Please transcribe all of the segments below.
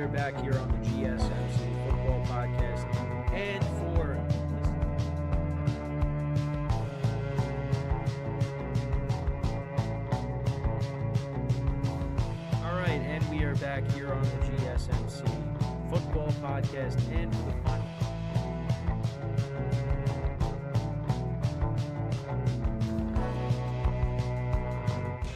are back here on the GSMC Football Podcast. And we are back here on the GSMC Football Podcast. And for the final.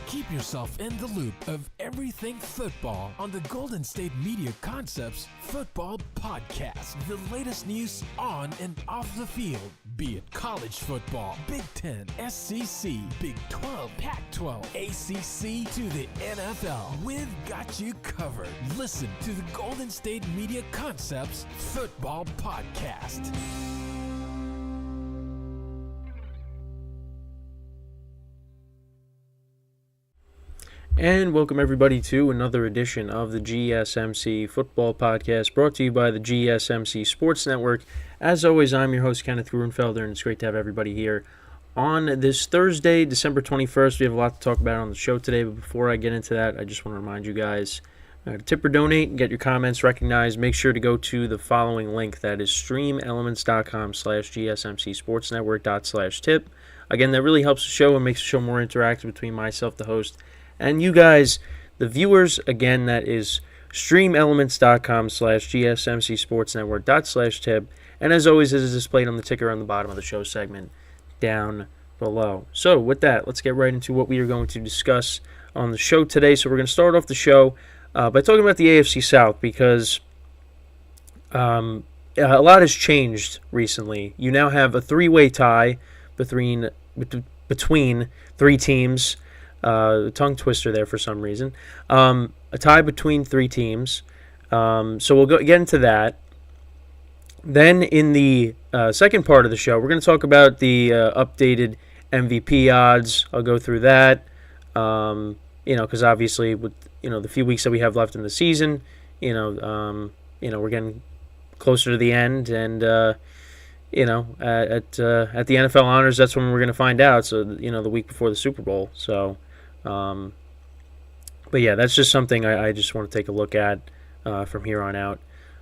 Keep yourself in the loop of everything football on the Golden State Media Concepts Football Podcast. The latest news on and off the field, be it college football, Big Ten, SEC, Big 12, Pac-12, ACC to the NFL. We've got you covered. Listen to the Golden State Media Concepts Football Podcast. And welcome everybody to another edition of the GSMC Football Podcast, brought to you by the GSMC Sports Network. As always, I'm your host, Kenneth, and it's great to have everybody here on this Thursday, December 21st. We have a lot to talk about on the show today, but before I get into that, I just want to remind you guys to tip or donate and get your comments recognized. Make sure to go to the following link, that is streamelements.com/GSMCSportsNetwork./tip. Again, that really helps the show and makes the show more interactive between myself, the host, and you guys, the viewers. Again, that is streamelements.com/GSMCSportsNetwork./tip. And as always, it is displayed on the ticker on the bottom of the show segment down below. So with that, let's get right into what we are going to discuss on the show today. So we're going to start off the show by talking about the AFC South, because a lot has changed recently. You now have a three-way tie between three teams. Tongue twister there for some reason. A tie between three teams. So we'll get into that. Then in the second part of the show, we're going to talk about the updated MVP odds. I'll go through that. Because obviously with the few weeks that we have left in the season, we're getting closer to the end, and at the NFL honors, that's when we're going to find out. So the week before the Super Bowl. So. But yeah, that's just something I just want to take a look at from here on out,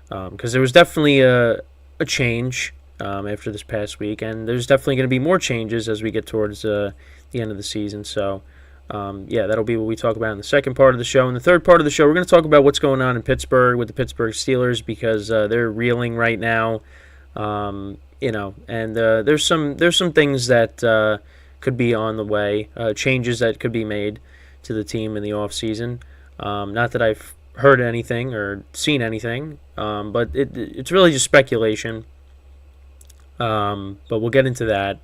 because there was definitely a change after this past week, and there's definitely going to be more changes as we get towards the end of the season. So that'll be what we talk about in the second part of the show. In the third part of the show, we're going to talk about what's going on in Pittsburgh with the Pittsburgh Steelers, because they're reeling right now. And there's some things that could be on the way, changes that could be made to the team in the offseason. Not that I've heard anything or seen anything, but it's really just speculation. But we'll get into that.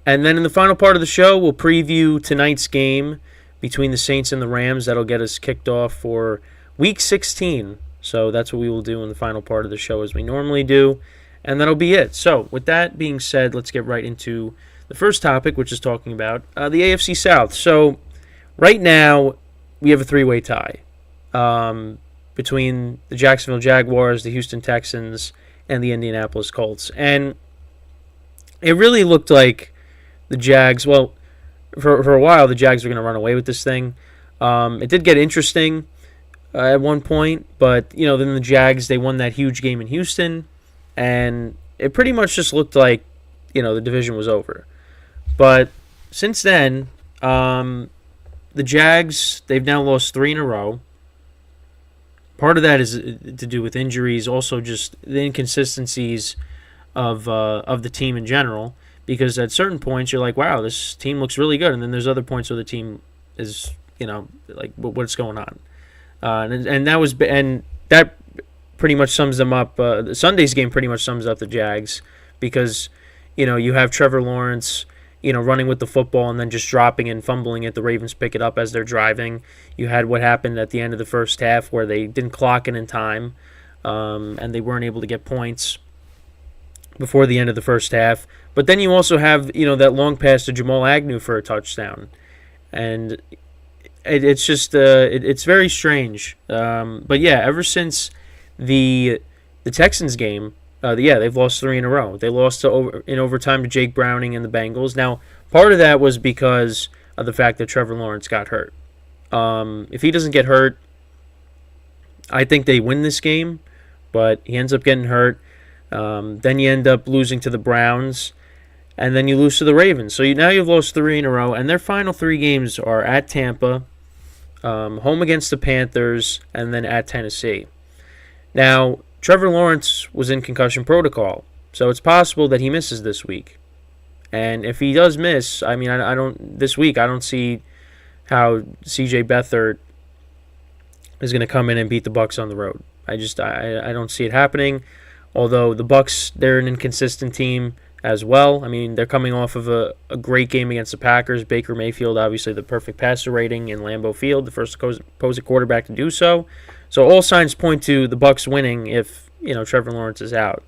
And then in the final part of the show, we'll preview tonight's game between the Saints and the Rams. That'll get us kicked off for Week 16. So that's what we will do in the final part of the show, as we normally do. And that'll be it. So with that being said, let's get right into the first topic, which is talking about the AFC South. So right now, we have a three-way tie between the Jacksonville Jaguars, the Houston Texans, and the Indianapolis Colts. And it really looked like the Jags, well, for a while, the Jags were going to run away with this thing. It did get interesting at one point, but, then the Jags, they won that huge game in Houston, and it pretty much just looked like, the division was over. But since then, the Jags, they've now lost 3 in a row. Part of that is to do with injuries, also just the inconsistencies of the team in general. Because at certain points, you're like, wow, this team looks really good. And then there's other points where the team is, like, what's going on? And that pretty much sums them up. Sunday's game pretty much sums up the Jags, because, you have Trevor Lawrence, running with the football and then just dropping and fumbling it. The Ravens pick it up as they're driving. You had what happened at the end of the first half, where they didn't clock it in time, and they weren't able to get points before the end of the first half. But then you also have, that long pass to Jamal Agnew for a touchdown. And it's just, it's very strange. But yeah, ever since the Texans game, they've lost 3 in a row. They lost in overtime to Jake Browning and the Bengals. Now, part of that was because of the fact that Trevor Lawrence got hurt. If he doesn't get hurt, I think they win this game, but he ends up getting hurt. Then you end up losing to the Browns, and then you lose to the Ravens. So now you've lost 3 in a row, and their final 3 games are at Tampa, home against the Panthers, and then at Tennessee. Now, Trevor Lawrence was in concussion protocol, so it's possible that he misses this week. And if he does miss, I mean, I don't this week. I don't see how C.J. Beathard is going to come in and beat the Bucs on the road. I don't see it happening. Although the Bucs, they're an inconsistent team as well. I mean, they're coming off of a great game against the Packers. Baker Mayfield, obviously the perfect passer rating in Lambeau Field, the first opposing quarterback to do so. So all signs point to the Bucs winning if Trevor Lawrence is out.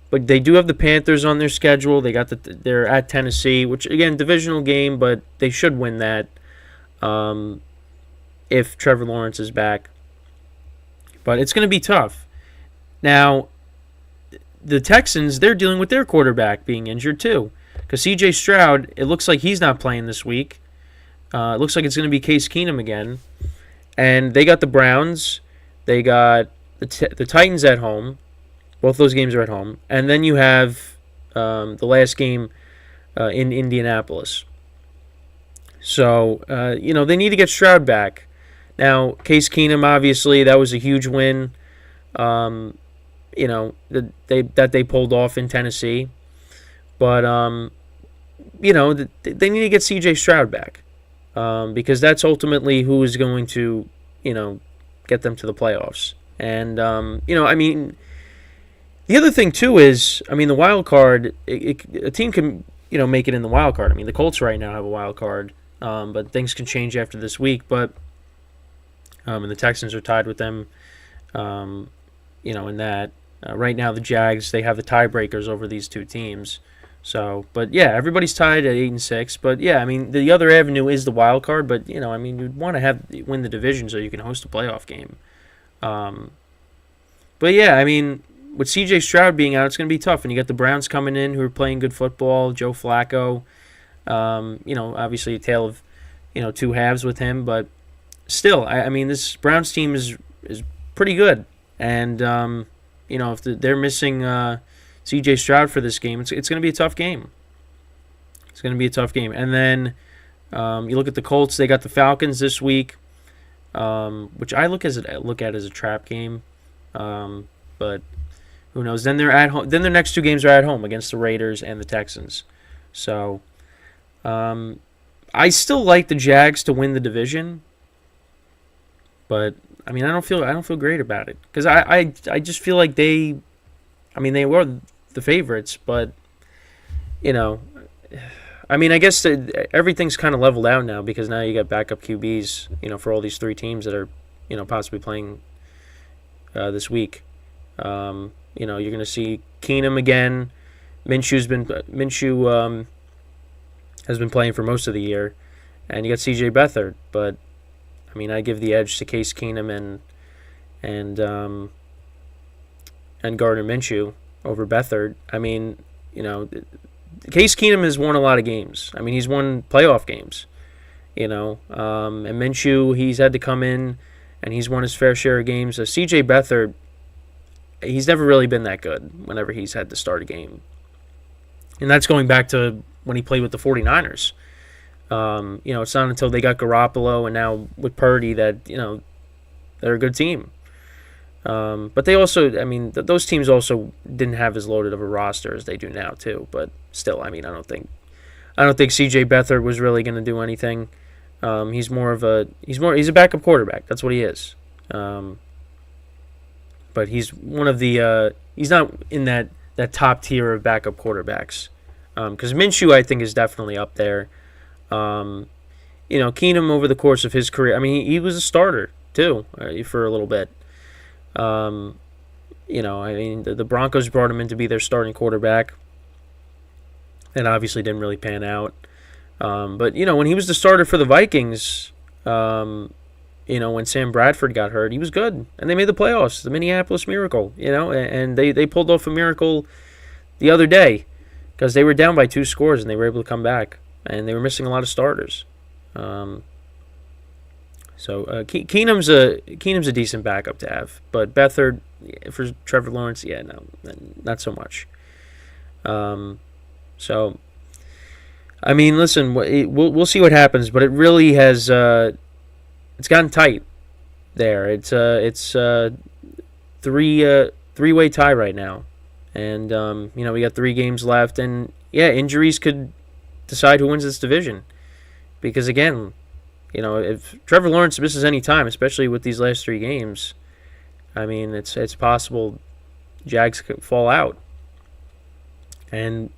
But they do have the Panthers on their schedule. They're at Tennessee, which again divisional game, but they should win that if Trevor Lawrence is back. But it's going to be tough. Now, the Texans, they're dealing with their quarterback being injured too. Because C.J. Stroud, it looks like he's not playing this week. It looks like it's going to be Case Keenum again. And they got the Browns. They got the Titans at home. Both those games are at home. And then you have the last game in Indianapolis. So, they need to get Stroud back. Now, Case Keenum, obviously, that was a huge win. That they pulled off in Tennessee. But, they need to get C.J. Stroud back because that's ultimately who is going to, get them to the playoffs. And, the other thing, too, is, the wild card, a team can, make it in the wild card. The Colts right now have a wild card, but things can change after this week. But, and the Texans are tied with them, in that. Right now, the Jags, they have the tiebreakers over these two teams. So, but yeah, everybody's tied at 8-6. But yeah, the other avenue is the wild card. But you'd want to win the division so you can host a playoff game. But yeah, with C.J. Stroud being out, it's going to be tough. And you got the Browns coming in who are playing good football. Joe Flacco, obviously a tale of two halves with him. But still, this Browns team is pretty good. And if they're missing C.J. Stroud for this game, it's going to be a tough game. It's going to be a tough game. And then you look at the Colts; they got the Falcons this week, which I look at as a trap game. But who knows? Then they're at home. Then their next 2 games are at home against the Raiders and the Texans. So I still like the Jags to win the division, but I don't feel great about it because I just feel like they were the favorites, but I guess everything's kind of leveled out now because now you got backup QBs, for all these 3 teams that are, possibly playing this week. You're going to see Keenum again. Minshew has been playing for most of the year, and you got C.J. Beathard, but I give the edge to Case Keenum and Gardner Minshew over Beathard. Case Keenum has won a lot of games. He's won playoff games, and Minshew, he's had to come in, and he's won his fair share of games. So C.J. Beathard, he's never really been that good whenever he's had to start a game. And that's going back to when he played with the 49ers. It's not until they got Garoppolo and now with Purdy that, they're a good team. But they also, those teams also didn't have as loaded of a roster as they do now too. But still, I don't think C.J. Beathard was really going to do anything. He's a backup quarterback. That's what he is. But he's one of the he's not in that top tier of backup quarterbacks. Because Minshew, I think, is definitely up there. Keenum over the course of his career, he was a starter too for a little bit. The Broncos brought him in to be their starting quarterback. And obviously didn't really pan out. But when he was the starter for the Vikings, when Sam Bradford got hurt, he was good. And they made the playoffs, the Minneapolis Miracle, and they pulled off a miracle the other day because they were down by 2 scores and they were able to come back. And they were missing a lot of starters. So Keenum's a decent backup to have, but Beathard for Trevor Lawrence, yeah, no, not so much. So I mean, listen, we'll see what happens, but it really has it's gotten tight there. It's three-way tie right now, and we got 3 games left, and yeah, injuries could decide who wins this division, because again, if Trevor Lawrence misses any time, especially with these last 3 games, I mean, it's possible Jags could fall out, and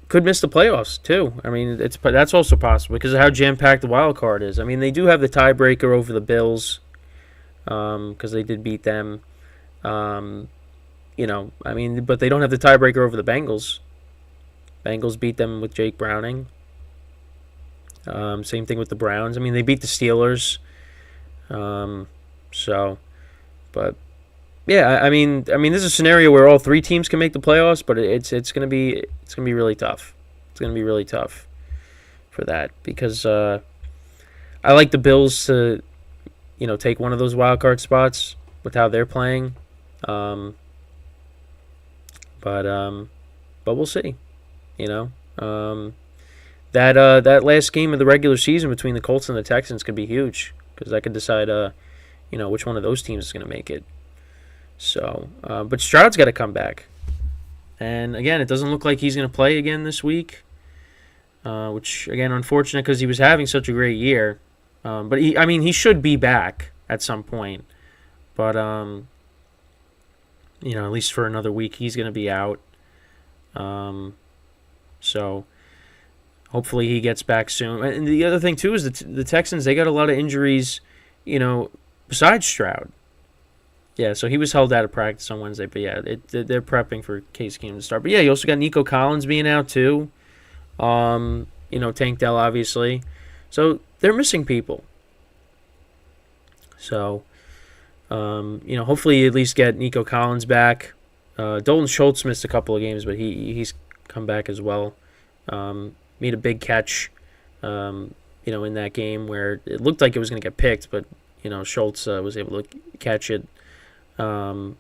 could miss the playoffs too. I mean, that's also possible because of how jam-packed the wild card is. I mean, they do have the tiebreaker over the Bills because they did beat them. I mean, but they don't have the tiebreaker over the Bengals. Bengals beat them with Jake Browning. Same thing with the Browns. I mean, they beat the Steelers. But yeah, I mean, this is a scenario where all 3 teams can make the playoffs, but it's gonna be really tough. It's gonna be really tough for that because I like the Bills to take one of those wild card spots with how they're playing. But we'll see. That last game of the regular season between the Colts and the Texans could be huge because that could decide which one of those teams is going to make it. So, but Stroud's got to come back, and again, it doesn't look like he's going to play again this week, which again, unfortunate because he was having such a great year. But he should be back at some point. But at least for another week, he's going to be out. So hopefully he gets back soon. And the other thing too is the Texans, they got a lot of injuries, besides Stroud. Yeah, so he was held out of practice on Wednesday, but yeah, they're prepping for Case Keenum to start. But yeah, you also got Nico Collins being out too. Tank Dell obviously. So they're missing people. So, hopefully you at least get Nico Collins back. Dalton Schultz missed a couple of games, but he's come back as well. Made a big catch, in that game where it looked like it was going to get picked, but Schultz was able to catch it. So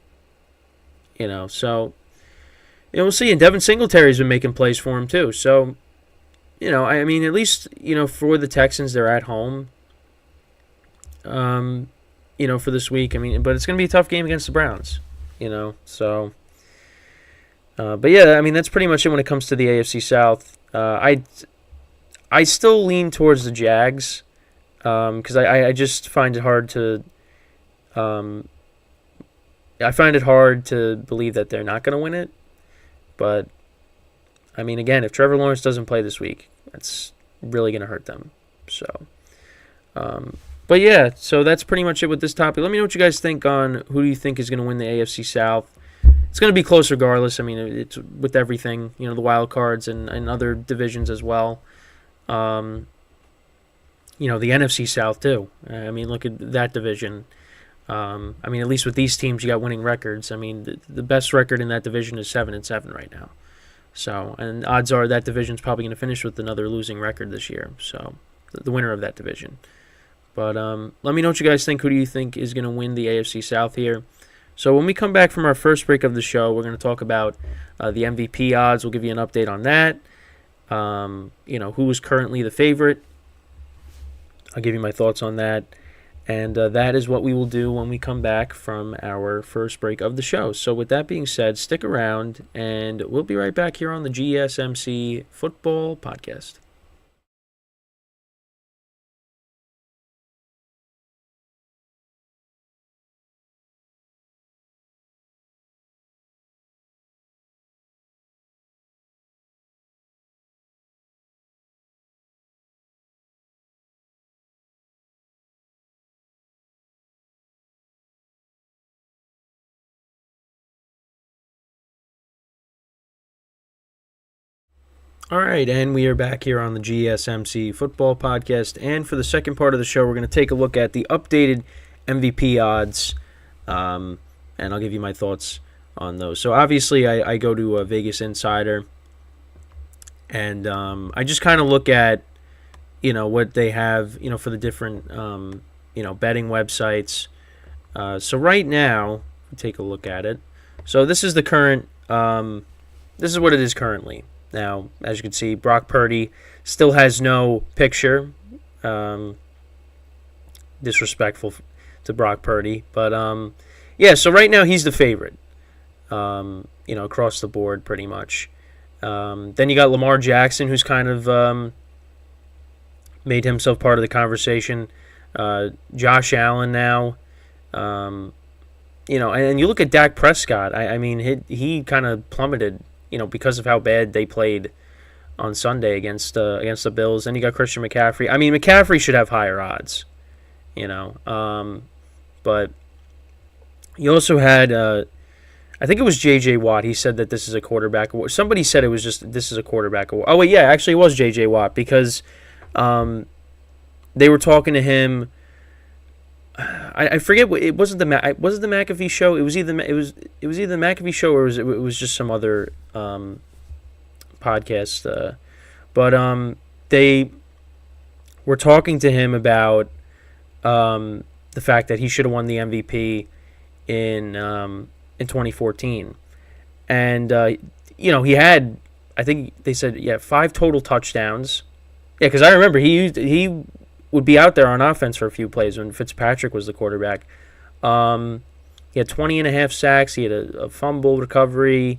we'll see. And Devin Singletary's been making plays for him too. So, I mean, at least for the Texans, they're at home. For this week. I mean, but it's going to be a tough game against the Browns. So. But yeah, I mean, that's pretty much it when it comes to the AFC South. I still lean towards the Jags because I just find it hard to believe that they're not going to win it. But I mean, again, if Trevor Lawrence doesn't play this week, that's really going to hurt them. So, but yeah, so that's pretty much it with this topic. Let me know what you guys think on who do you think is going to win the AFC South. It's going to be close regardless. I mean, it's with everything, the wild cards and other divisions as well. The NFC South too. I mean, look at that division. I mean, at least with these teams, you got winning records. I mean, the best record in that division is 7-7 right now. So, and odds are that division's probably going to finish with another losing record this year. So, the winner of that division. But let me know what you guys think. Who do you think is going to win the AFC South here? So when we come back from our first break of the show, we're going to talk about the MVP odds. We'll give you an update on that. Who is currently the favorite. I'll give you my thoughts on that. And that is what we will do when we come back from our first break of the show. So with that being said, stick around, and we'll be right back here on the GSMC Football Podcast. All right, and we are back here on the GSMC Football Podcast, and for the second part of the show, we're going to take a look at the updated MVP odds, and I'll give you my thoughts on those. So obviously, I go to Vegas Insider, and I just kind of look at, what they have, for the different, betting websites. So right now, take a look at it. So this is the current, this is what it is currently. Now, as you can see, Brock Purdy still has no picture. Disrespectful to Brock Purdy. But, so right now he's the favorite, across the board pretty much. Then you got Lamar Jackson, who's kind of made himself part of the conversation. Josh Allen now. And you look at Dak Prescott. I mean, he kind of plummeted, because of how bad they played on Sunday against the Bills. Then you got Christian McCaffrey. I mean, McCaffrey should have higher odds, but you also had, I think it was J.J. Watt. He said that this is a quarterback award. Somebody said it was just this is a quarterback award. Oh wait, yeah, actually it was J.J. Watt because they were talking to him. I forget what it wasn't the McAfee show. It was either the McAfee show or it was just some other podcast. But they were talking to him about the fact that he should have won the MVP in 2014, and he had, I think they said 5 total touchdowns. Yeah, because I remember he would be out there on offense for a few plays when Fitzpatrick was the quarterback. He had 20.5 sacks. He had a fumble recovery.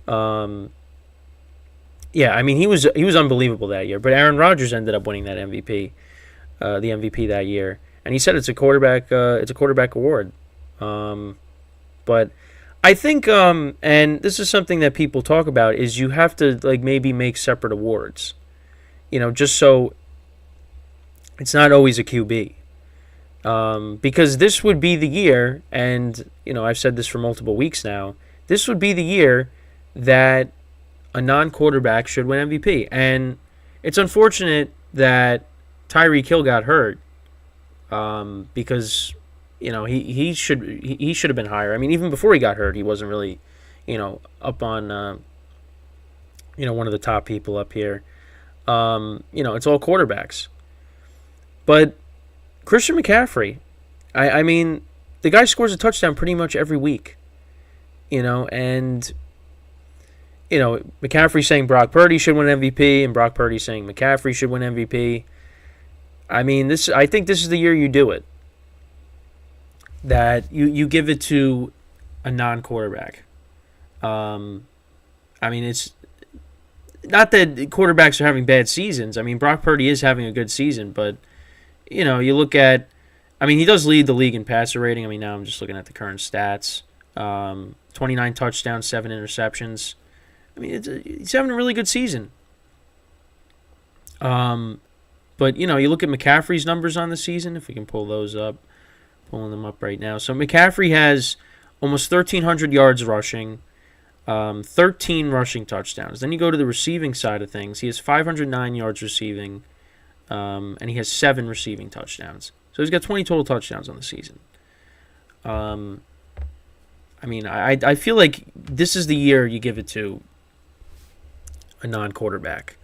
I mean he was unbelievable that year. But Aaron Rodgers ended up winning that MVP, the MVP that year, and he said it's a quarterback award. But I think, and this is something that people talk about, is you have to maybe make separate awards, just so it's not always a QB. Because this would be the year, and I've said this for multiple weeks now, this would be the year that a non-quarterback should win MVP. And it's unfortunate that Tyreek Hill got hurt, because he should have been higher. I mean, even before he got hurt, he wasn't really, up on, one of the top people up here. It's all quarterbacks. But Christian McCaffrey, I mean, the guy scores a touchdown pretty much every week, and McCaffrey saying Brock Purdy should win MVP, and Brock Purdy saying McCaffrey should win MVP. I mean, I think this is the year you do it. That you give it to a non-quarterback. I mean, it's not that quarterbacks are having bad seasons. I mean, Brock Purdy is having a good season, but you look at, I mean, he does lead the league in passer rating. I mean, now I'm just looking at the current stats. 29 touchdowns, 7 interceptions. I mean, he's having a really good season. But you look at McCaffrey's numbers on the season, if we can pull those up. Pulling them up right now. So McCaffrey has almost 1,300 yards rushing, 13 rushing touchdowns. Then you go to the receiving side of things. He has 509 yards receiving, and he has 7 receiving touchdowns. So he's got 20 total touchdowns on the season. I mean, I feel like this is the year you give it to a non-quarterback.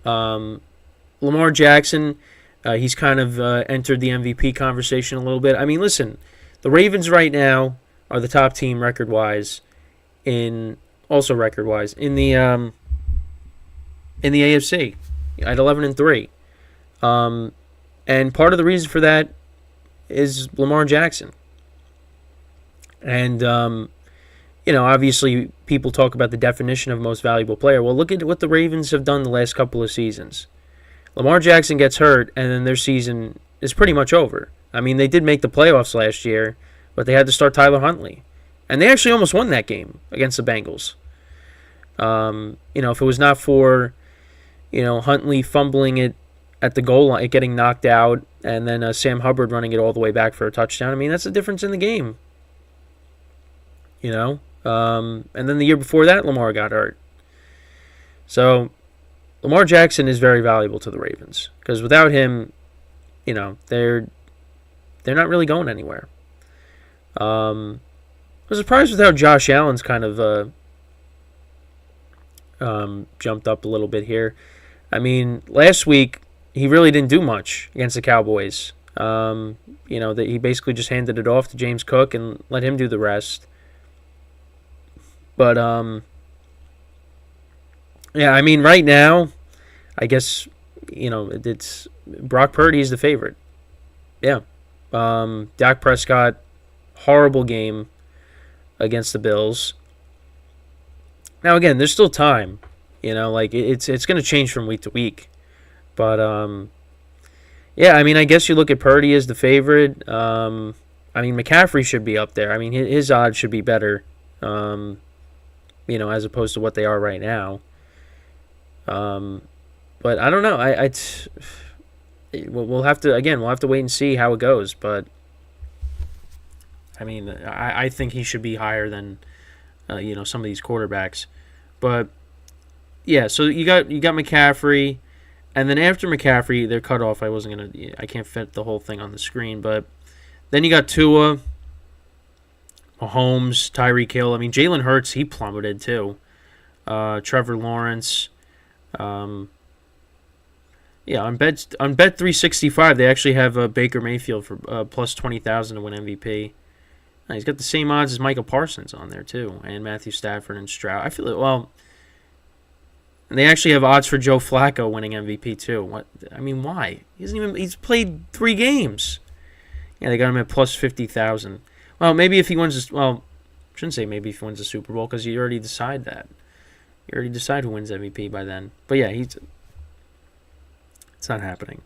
Lamar Jackson, he's kind of entered the MVP conversation a little bit. I mean, listen, the Ravens right now are the top team record-wise in the AFC at 11-3. And part of the reason for that is Lamar Jackson. And obviously people talk about the definition of most valuable player. Well, look at what the Ravens have done the last couple of seasons. Lamar Jackson gets hurt, and then their season is pretty much over. I mean, they did make the playoffs last year, but they had to start Tyler Huntley. And they actually almost won that game against the Bengals. If it was not for, Huntley fumbling it at the goal line, getting knocked out, and then Sam Hubbard running it all the way back for a touchdown, I mean, that's the difference in the game. And then the year before that, Lamar got hurt. So Lamar Jackson is very valuable to the Ravens because without him, they're not really going anywhere. I was surprised with how Josh Allen's kind of jumped up a little bit here. I mean, last week he really didn't do much against the Cowboys. That he basically just handed it off to James Cook and let him do the rest. But right now, I guess it's Brock Purdy's the favorite. Yeah, Dak Prescott, horrible game against the Bills. Now again, there's still time. It's going to change from week to week. But I guess you look at Purdy as the favorite. McCaffrey should be up there. His odds should be better. As opposed to what they are right now. But I don't know. We'll have to wait and see how it goes. But I think he should be higher than some of these quarterbacks. But yeah, so you got McCaffrey, and then after McCaffrey, they're cut off. I can't fit the whole thing on the screen, but then you got Tua, Mahomes, Tyreek Hill. Jalen Hurts, he plummeted too. Trevor Lawrence. On Bet365, they actually have Baker Mayfield for plus 20,000 to win MVP. He's got the same odds as Michael Parsons on there too, and Matthew Stafford and Stroud. I feel it. And they actually have odds for Joe Flacco winning MVP too. Why? He's played 3 games. Yeah, they got him at plus 50,000. Well, maybe if he wins this. Well, I shouldn't say maybe if he wins the Super Bowl because you already decide that. You already decide who wins MVP by then. But yeah, it's not happening.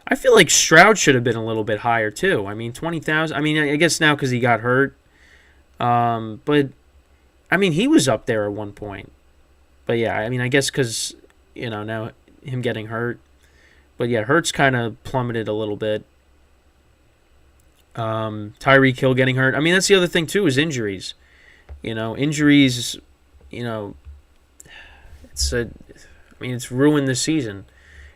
I feel like Stroud should have been a little bit higher too. 20,000. I guess now because he got hurt. But he was up there at one point. But yeah, I guess because now him getting hurt. But yeah, Hurts kind of plummeted a little bit. Tyreek Hill getting hurt. That's the other thing too is injuries. Injuries. It's ruined this season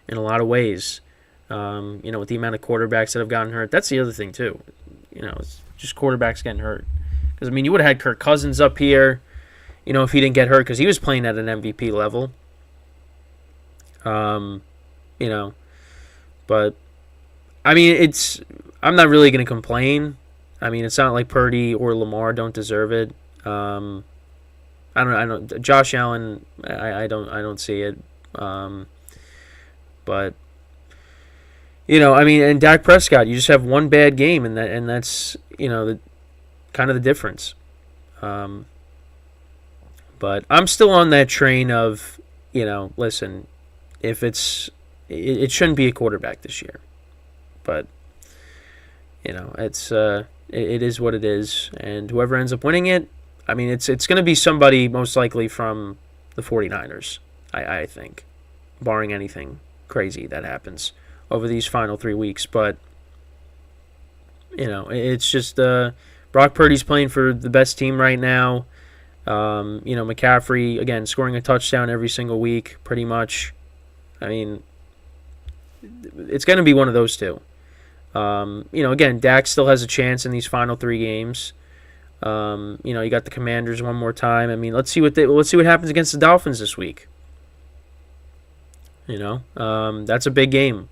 in a lot of ways. With the amount of quarterbacks that have gotten hurt. That's the other thing too. It's just quarterbacks getting hurt. Because you would have had Kirk Cousins up here. If he didn't get hurt because he was playing at an MVP level. But I'm not really going to complain. It's not like Purdy or Lamar don't deserve it. I don't. Josh Allen, I don't see it. But and Dak Prescott, you just have one bad game, and that's the kind of the difference. But I'm still on that train of listen, if it shouldn't be a quarterback this year, but it is what it is, and whoever ends up winning it, it's going to be somebody most likely from the 49ers, I think, barring anything crazy that happens over these final 3 weeks. But it's just Brock Purdy's playing for the best team right now. McCaffrey again scoring a touchdown every single week, pretty much. It's going to be one of those two. Again, Dak still has a chance in these final 3 games. You got the Commanders one more time. Let's see what happens against the Dolphins this week. That's a big game.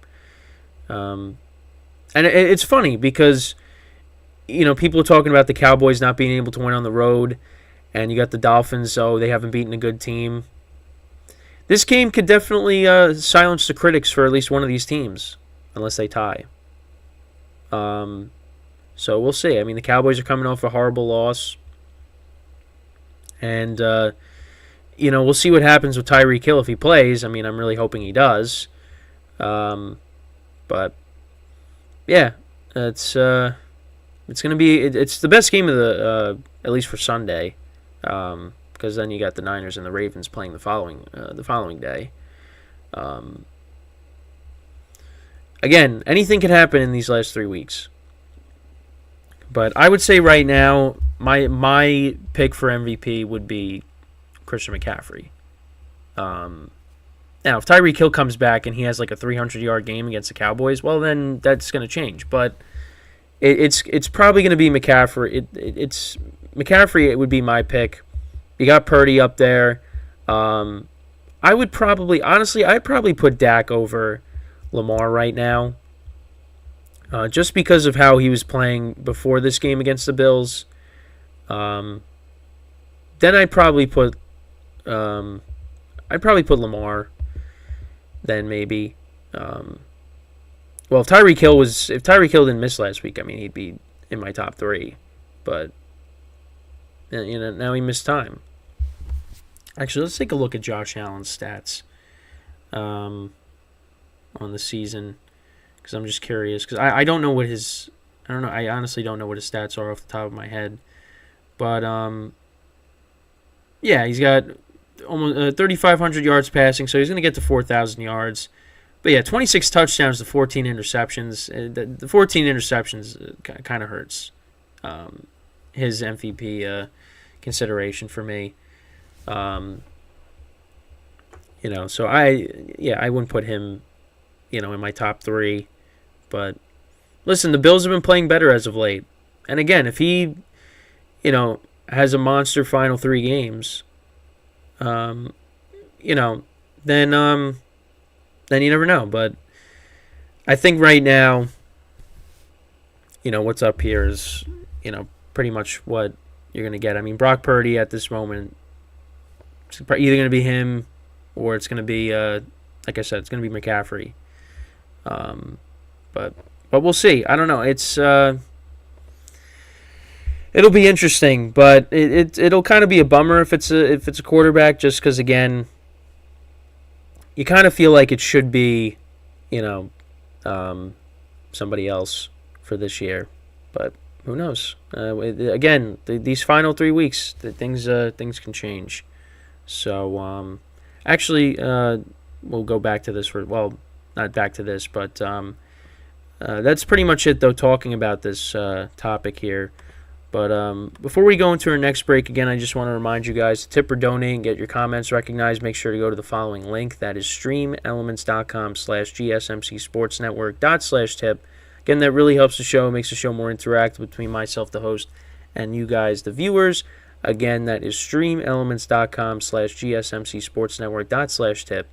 And it's funny because people are talking about the Cowboys not being able to win on the road, and you got the Dolphins, so they haven't beaten a good team. This game could definitely silence the critics for at least one of these teams, unless they tie. So we'll see. The Cowboys are coming off a horrible loss. And, we'll see what happens with Tyreek Hill if he plays. I'm really hoping he does. But, yeah, it's going to be... It's the best game of the... at least for Sunday. Because then you got the Niners and the Ravens playing the following day. Again, anything can happen in these last 3 weeks. But I would say right now, my pick for MVP would be Christian McCaffrey. Now, if Tyreek Hill comes back and he has like a 300-yard game against the Cowboys, well, then that's going to change. But it's probably going to be McCaffrey. It's McCaffrey. It would be my pick. You got Purdy up there. I'd probably put Dak over Lamar right now. Just because of how he was playing before this game against the Bills. Then I'd probably put Lamar. Then maybe. Well, if Tyreek Hill didn't miss last week, I mean, he'd be in my top 3. But now he missed time. Actually, let's take a look at Josh Allen's stats on the season, because I'm just curious. Because I don't know what his I honestly don't know what his stats are off the top of my head. But yeah, he's got almost 3,500 yards passing, so he's going to get to 4,000 yards. But yeah, 26 touchdowns to 14 interceptions. The 14 interceptions kind of hurts his MVP consideration for me. So I wouldn't put him, in my top 3. But listen, the Bills have been playing better as of late. And again, if he, has a monster final 3 games, then you never know. But I think right now, what's up here is, pretty much what you're going to get. I mean, Brock Purdy at this moment, it's either going to be him or it's going to be, like I said, it's going to be McCaffrey. But we'll see. I don't know. It's it'll be interesting, but it'll kind of be a bummer if it's a quarterback, just because, again, you kind of feel like it should be, somebody else for this year, but who knows? Again, these final 3 weeks, things can change. So, actually, we'll go back to this not back to this, but that's pretty much it, though, talking about this topic here. But before we go into our next break, again, I just want to remind you guys to tip or donate and get your comments recognized. Make sure to go to the following link. That is streamelements.com/GSMCSportsNetwork./tip. Again, that really helps the show, makes the show more interactive between myself, the host, and you guys, the viewers. Again, that is streamelements.com/GSMCSportsNetwork./tip.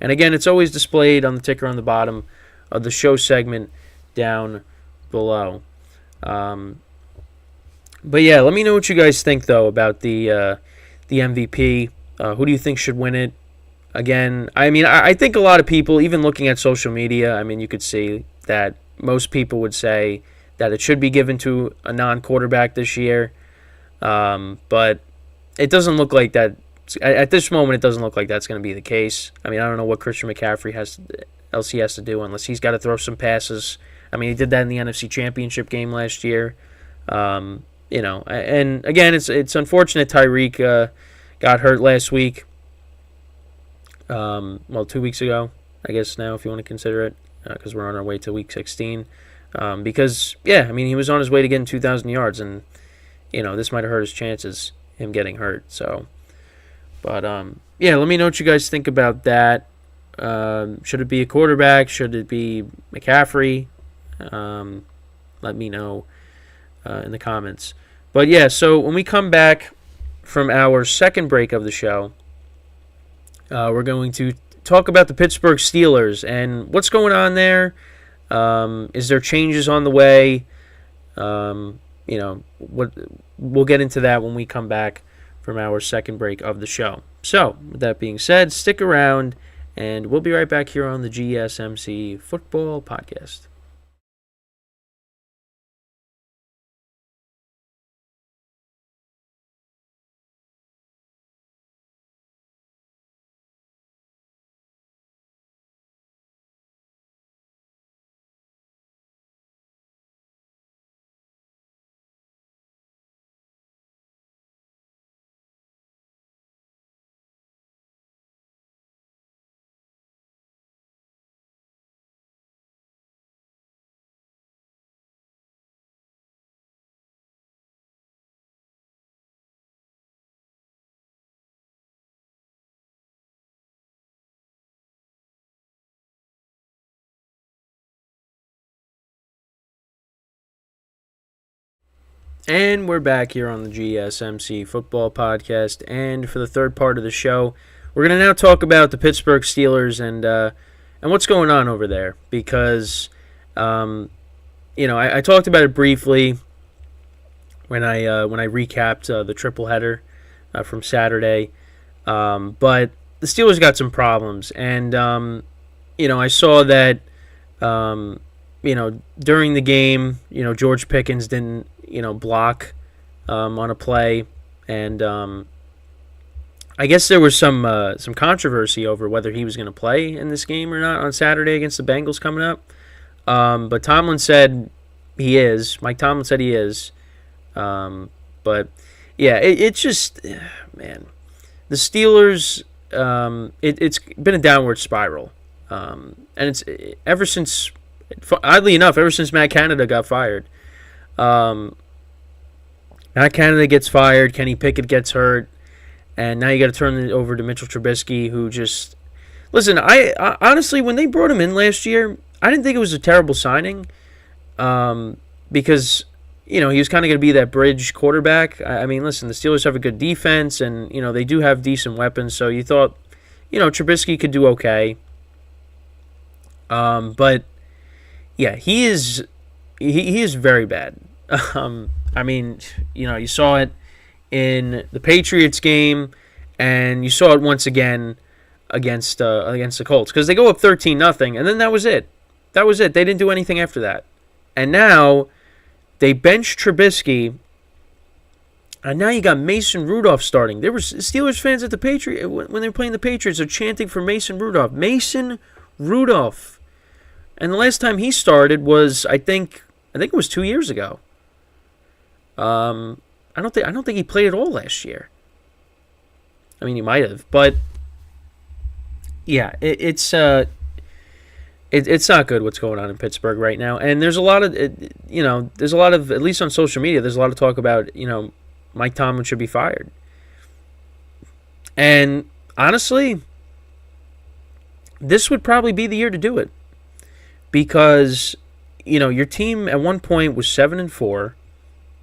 And again, it's always displayed on the ticker on the bottom of the show segment down below. But yeah, let me know what you guys think, though, about the MVP. Who do you think should win it? Again, I mean, I think a lot of people, even looking at social media, I mean, you could see that most people would say that it should be given to a non-quarterback this year. But it doesn't look like that. At this moment, it doesn't look like that's going to be the case. I mean, I don't know what Christian McCaffrey else he has to do, unless he's got to throw some passes. I mean, he did that in the NFC Championship game last year. And again, it's unfortunate Tyreek got hurt last week. 2 weeks ago, I guess now, if you want to consider it, because we're on our way to Week 16. Because, I mean, he was on his way to getting 2,000 yards, and, this might have hurt his chances, him getting hurt. So, but, let me know what you guys think about that. Should it be a quarterback? Should it be McCaffrey? Let me know in the comments. But, so when we come back from our second break of the show, we're going to talk about the Pittsburgh Steelers and what's going on there. Is there changes on the way? We'll get into that when we come back from our second break of the show. So, with that being said, stick around, and we'll be right back here on the GSMC Football Podcast. And we're back here on the GSMC Football Podcast, and for the third part of the show, we're going to now talk about the Pittsburgh Steelers and and what's going on over there, because I talked about it briefly when I recapped the triple header from Saturday, but the Steelers got some problems, and I saw that during the game, George Pickens didn't block on a play, and I guess there was some controversy over whether he was going to play in this game or not on Saturday against the Bengals coming up. But Tomlin said he is. Mike Tomlin said he is. But yeah, it's just, man, the Steelers. It's been a downward spiral, and it's ever since. Oddly enough, ever since Matt Canada got fired. Matt Canada gets fired. Kenny Pickett gets hurt. And now you got to turn it over to Mitchell Trubisky, who just... Listen, I honestly, when they brought him in last year, I didn't think it was a terrible signing, because, he was kind of going to be that bridge quarterback. I mean, listen, the Steelers have a good defense, and, they do have decent weapons, so you thought, Trubisky could do okay. But, yeah, he is very bad. I mean, you saw it in the Patriots game, and you saw it once again against the Colts, because they go up 13-0, and then that was it. They didn't do anything after that. And now they bench Trubisky, and now you got Mason Rudolph starting. There were Steelers fans at the Patriots when they were playing the Patriots are chanting for Mason Rudolph. Mason Rudolph. And the last time he started was I think it was 2 years ago. I don't think he played at all last year. I mean, he might have, but yeah, it's not good what's going on in Pittsburgh right now. And there's a lot of at least on social media, there's a lot of talk about Mike Tomlin should be fired. And honestly, this would probably be the year to do it, because your team at one point was 7-4.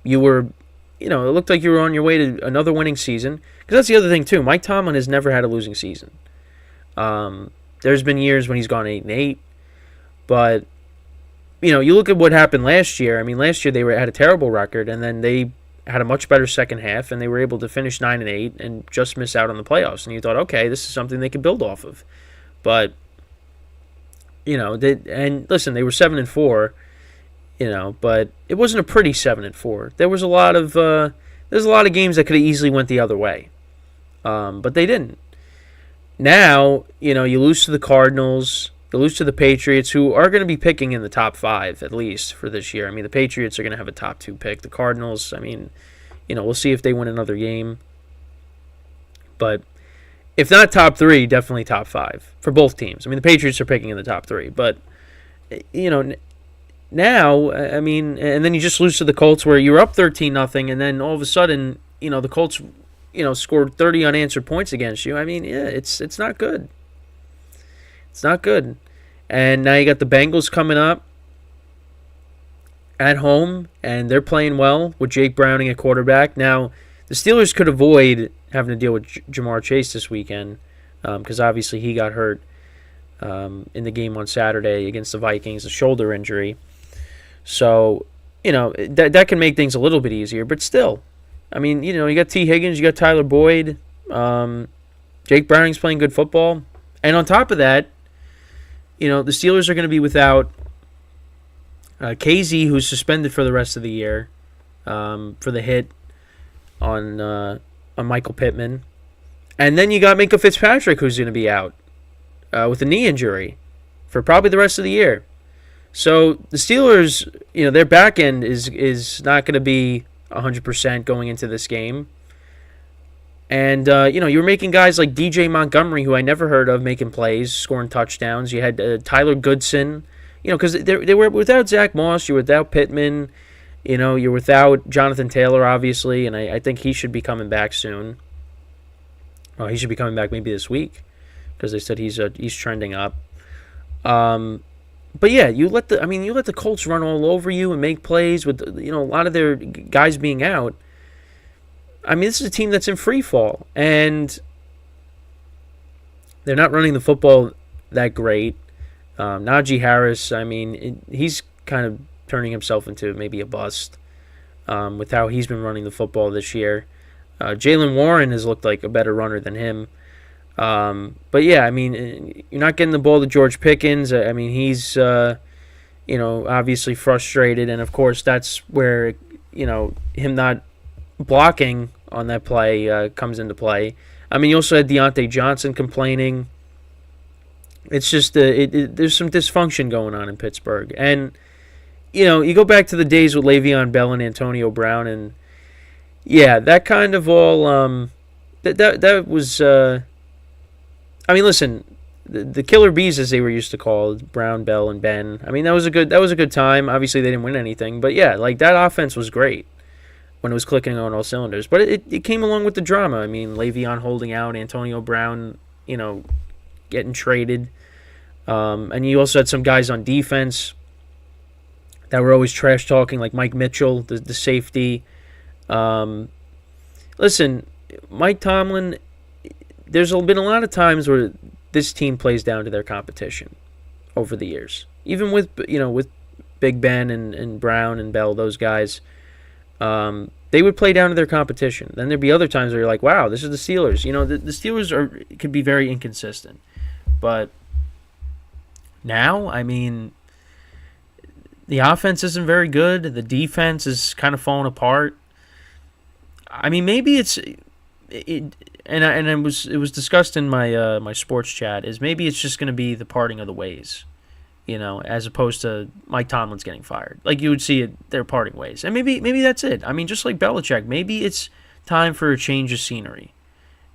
You were. It looked like you were on your way to another winning season. Because that's the other thing, too. Mike Tomlin has never had a losing season. There's been years when he's gone 8-8. But, you look at what happened last year. I mean, last year they had a terrible record, and then they had a much better second half, and they were able to finish 9-8 and just miss out on the playoffs. And you thought, okay, this is something they could build off of. But, and listen, they were 7-4. But it wasn't a pretty 7-4. There was a lot of games that could have easily went the other way, but they didn't. Now you lose to the Cardinals, you lose to the Patriots, who are going to be picking in the top 5 at least for this year. I mean, the Patriots are going to have a top 2 pick. The Cardinals, I mean, we'll see if they win another game, but if not top 3, definitely top 5 for both teams. I mean, the Patriots are picking in the top 3, but now, I mean, and then you just lose to the Colts, where you're up 13-0, and then all of a sudden, the Colts, scored 30 unanswered points against you. I mean, yeah, it's not good. It's not good. And now you got the Bengals coming up at home, and they're playing well with Jake Browning at quarterback. Now, the Steelers could avoid having to deal with Jamar Chase this weekend, because obviously he got hurt in the game on Saturday against the Vikings, a shoulder injury. So, that can make things a little bit easier. But still, I mean, you got T. Higgins, you got Tyler Boyd. Jake Browning's playing good football. And on top of that, the Steelers are going to be without KZ, who's suspended for the rest of the year for the hit on Michael Pittman. And then you got Minkah Fitzpatrick, who's going to be out with a knee injury for probably the rest of the year. So the Steelers, their back end is not going to be 100% going into this game. And, you were making guys like DJ Montgomery, who I never heard of, making plays, scoring touchdowns. You had Tyler Goodson, because they were without Zach Moss, you're without Pittman, you're without Jonathan Taylor, obviously, and I think he should be coming back soon. Well, he should be coming back maybe this week, because they said he's trending up. But yeah, you let the Colts run all over you and make plays with a lot of their guys being out. I mean, this is a team that's in free fall, and they're not running the football that great. Najee Harris, I mean, he's kind of turning himself into maybe a bust with how he's been running the football this year. Jalen Warren has looked like a better runner than him. But yeah, I mean, you're not getting the ball to George Pickens. I mean, he's, obviously frustrated. And of course, that's where, him not blocking on that play comes into play. I mean, you also had Deontay Johnson complaining. It's just there's some dysfunction going on in Pittsburgh. And, you go back to the days with Le'Veon Bell and Antonio Brown, and yeah, that kind of all that was. I mean, listen, the Killer Bees, as they were used to call Brown, Bell, and Ben. I mean, that was a good time. Obviously, they didn't win anything, but yeah, like that offense was great when it was clicking on all cylinders. But it came along with the drama. I mean, Le'Veon holding out, Antonio Brown, getting traded, and you also had some guys on defense that were always trash talking, like Mike Mitchell, the safety. Listen, Mike Tomlin. There's been a lot of times where this team plays down to their competition over the years. Even with Big Ben and Brown and Bell, those guys, they would play down to their competition. Then there'd be other times where you're like, wow, this is the Steelers. The Steelers could be very inconsistent. But now, I mean, the offense isn't very good. The defense is kind of falling apart. I mean, maybe it was discussed in my my sports chat, is maybe it's just going to be the parting of the ways, as opposed to Mike Tomlin's getting fired. Like you would see it, they're parting ways, and maybe that's it. I mean, just like Belichick, maybe it's time for a change of scenery,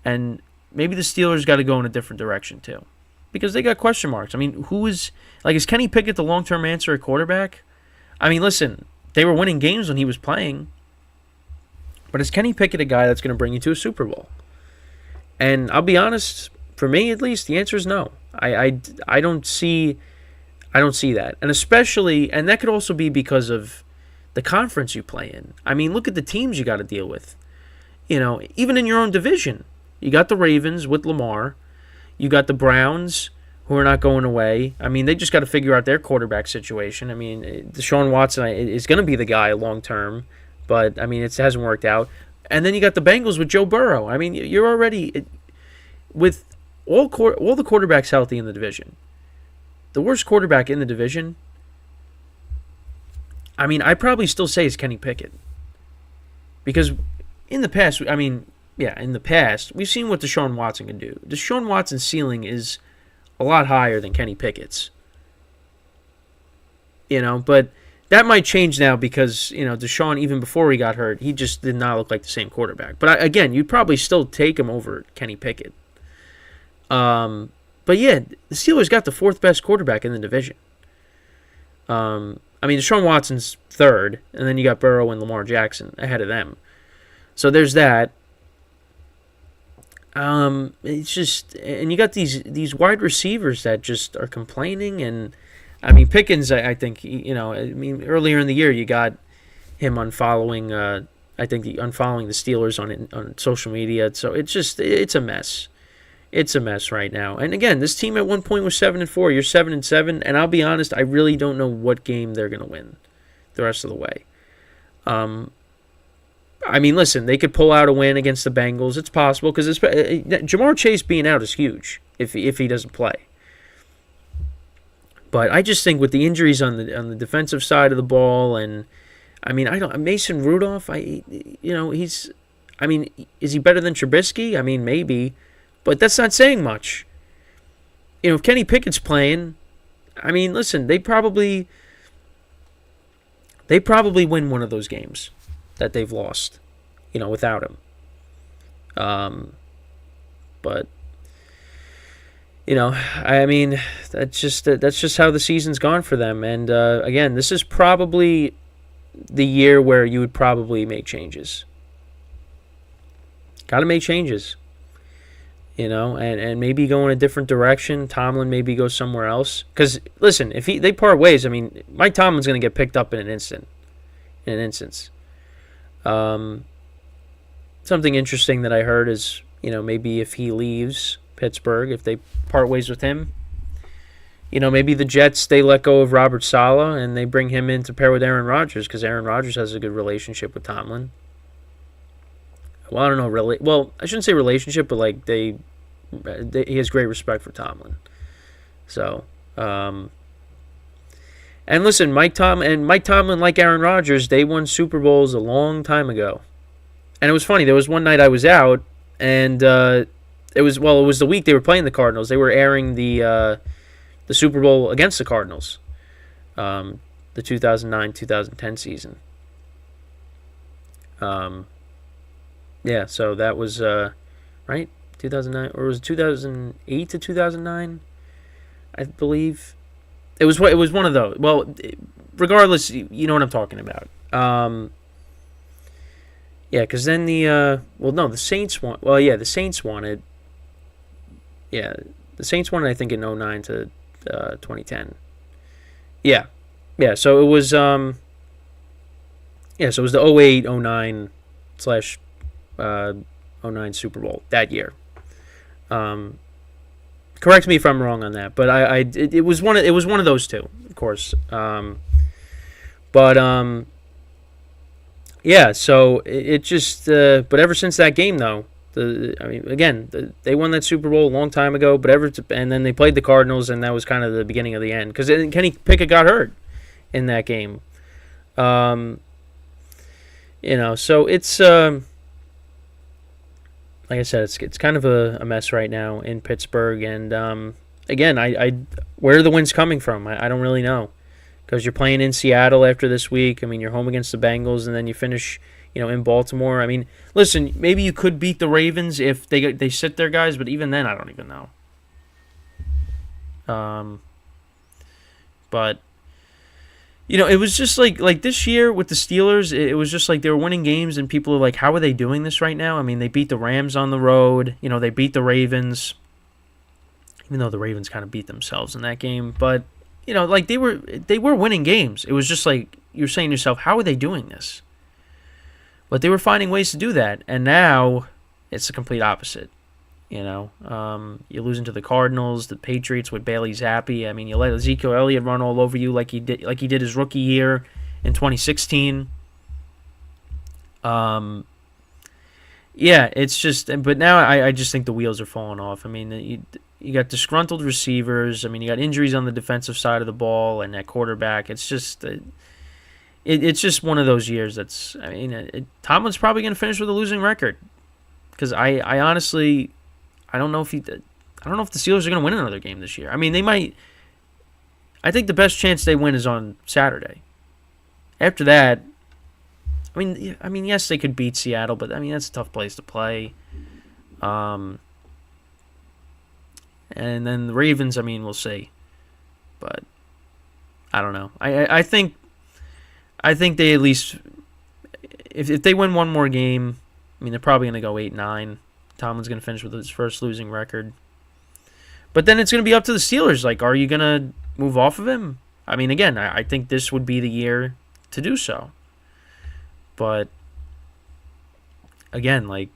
and maybe the Steelers got to go in a different direction too, because they got question marks. I mean, is Kenny Pickett the long-term answer at quarterback? I mean, listen, they were winning games when he was playing, but is Kenny Pickett a guy that's going to bring you to a Super Bowl? And I'll be honest, for me at least, the answer is no. I don't see that. And especially, and that could also be because of the conference you play in. I mean, look at the teams you got to deal with. Even in your own division. You got the Ravens with Lamar. You got the Browns, who are not going away. I mean, they just got to figure out their quarterback situation. I mean, Deshaun Watson is going to be the guy long term, but, I mean, it hasn't worked out. And then you got the Bengals with Joe Burrow. I mean, you're already with all the quarterbacks healthy in the division. The worst quarterback in the division, I mean, I'd probably still say is Kenny Pickett. Because in the past, we've seen what Deshaun Watson can do. Deshaun Watson's ceiling is a lot higher than Kenny Pickett's. But that might change now because, Deshaun, even before he got hurt, he just did not look like the same quarterback. But again, you'd probably still take him over Kenny Pickett. But yeah, the Steelers got the fourth best quarterback in the division. I mean, Deshaun Watson's third, and then you got Burrow and Lamar Jackson ahead of them. So there's that. It's just, and you got these wide receivers that just are complaining, and I mean, Pickens, I think, earlier in the year you got him unfollowing, unfollowing the Steelers on social media. So it's a mess. It's a mess right now. And again, this team at one point was 7-4. You're 7-7, and I'll be honest, I really don't know what game they're going to win the rest of the way. I mean, listen, they could pull out a win against the Bengals. It's possible because Jamar Chase being out is huge if he doesn't play. But I just think with the injuries on the defensive side of the ball, and I mean, Mason Rudolph. Is he better than Trubisky? I mean, maybe, but that's not saying much. If Kenny Pickett's playing, I mean, listen, they probably win one of those games that they've lost, without him. But. I mean, that's just how the season's gone for them. And again, this is probably the year where you would probably make changes. Got to make changes, and maybe go in a different direction. Tomlin maybe go somewhere else. Because listen, if they part ways, I mean, Mike Tomlin's going to get picked up in an instance. Something interesting that I heard is, maybe if he leaves Pittsburgh, if they part ways with him, maybe the Jets, they let go of Robert Saleh and they bring him in to pair with Aaron Rodgers because Aaron Rodgers has a good relationship with Tomlin. Well, I don't know, really. Well, I shouldn't say relationship, but like he has great respect for Tomlin. So, and listen, Mike Tomlin, like Aaron Rodgers, they won Super Bowls a long time ago. And it was funny. There was one night I was out, and it was the week they were playing the Cardinals. They were airing the Super Bowl against the Cardinals, the 2009-2010 season. Yeah, so that was right, 2009, or was it 2008 to 2009? I believe it was one of those. Well, regardless, you know what I'm talking about. Yeah, because then the Saints won. Well, yeah, the Saints won it. Yeah, the Saints won it, I think, in 2009 to 2010. Yeah. So it was so it was the 08-09 slash 09 Super Bowl that year. Correct me if I'm wrong on that, but it was one of those two, of course. Yeah. So it just but ever since that game though, they won that Super Bowl a long time ago. And then they played the Cardinals, and that was kind of the beginning of the end because Kenny Pickett got hurt in that game. So it's like I said, it's kind of a mess right now in Pittsburgh. And again, where are the wins coming from? I don't really know, because you're playing in Seattle after this week. I mean, you're home against the Bengals, and then you finish, in Baltimore. I mean, listen, maybe you could beat the Ravens if they sit their guys, but even then, I don't even know. But it was just like this year with the Steelers, it was just like they were winning games, and people are like, how are they doing this right now? I mean, they beat the Rams on the road. They beat the Ravens, even though the Ravens kind of beat themselves in that game. But, like they were winning games. It was just like you're saying to yourself, how are they doing this? But they were finding ways to do that, and now it's the complete opposite. You're losing to the Cardinals, the Patriots with Bailey Zappi. I mean, you let Ezekiel Elliott run all over you like he did his rookie year in 2016. Yeah, it's just. But now I just think the wheels are falling off. I mean, you got disgruntled receivers. I mean, you got injuries on the defensive side of the ball and at quarterback. It's just. It's just one of those years that's. I mean, Tomlin's probably going to finish with a losing record, because I honestly. I don't know if the Steelers are going to win another game this year. I mean, they might. I think the best chance they win is on Saturday. After that, I mean, yes, they could beat Seattle, but I mean that's a tough place to play. And then the Ravens, I mean, we'll see, but I don't know. I think they at least, if they win one more game, I mean, they're probably going to go 8-9. Tomlin's going to finish with his first losing record. But then it's going to be up to the Steelers. Like, are you going to move off of him? I mean, again, I think this would be the year to do so. But, again, like,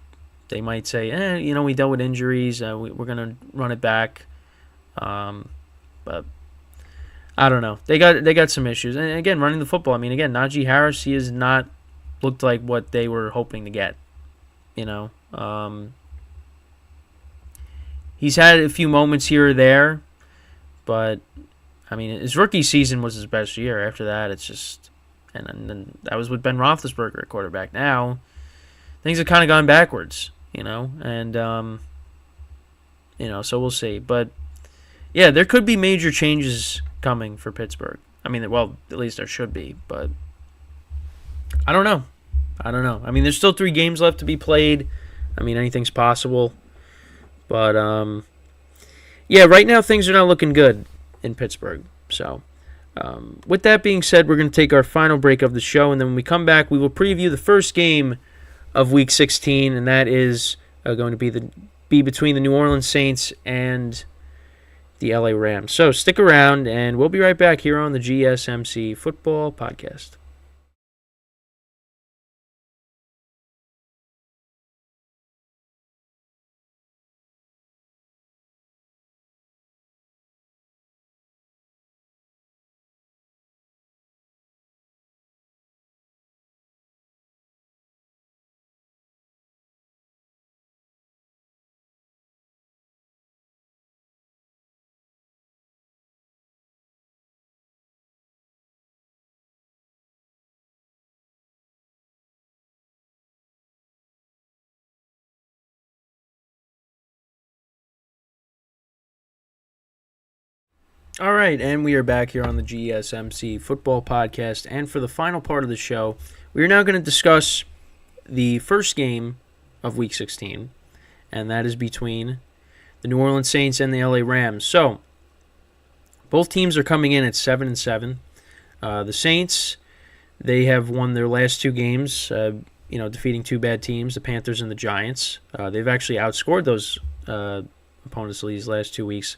they might say, we dealt with injuries. We're going to run it back. But I don't know. They got some issues. And, again, running the football. I mean, again, Najee Harris, he has not looked like what they were hoping to get. He's had a few moments here or there, but I mean, his rookie season was his best year. After that, it's just, and then that was with Ben Roethlisberger at quarterback. Now, things have kind of gone backwards, and so we'll see. But yeah, there could be major changes coming for Pittsburgh. I mean, well, at least there should be, but I don't know. I mean, there's still 3 games left to be played. I mean, anything's possible. But, yeah, right now things are not looking good in Pittsburgh. So, with that being said, we're going to take our final break of the show. And then when we come back, we will preview the first game of Week 16. And that is going to be between the New Orleans Saints and the LA Rams. So, stick around, and we'll be right back here on the GSMC Football Podcast. All right, and we are back here on the GSMC Football Podcast. And for the final part of the show, we are now going to discuss the first game of Week 16, and that is between the New Orleans Saints and the LA Rams. So, both teams are coming in at 7-7. The Saints, they have won their last two games, defeating two bad teams, the Panthers and the Giants. They've actually outscored those opponents these last 2 weeks.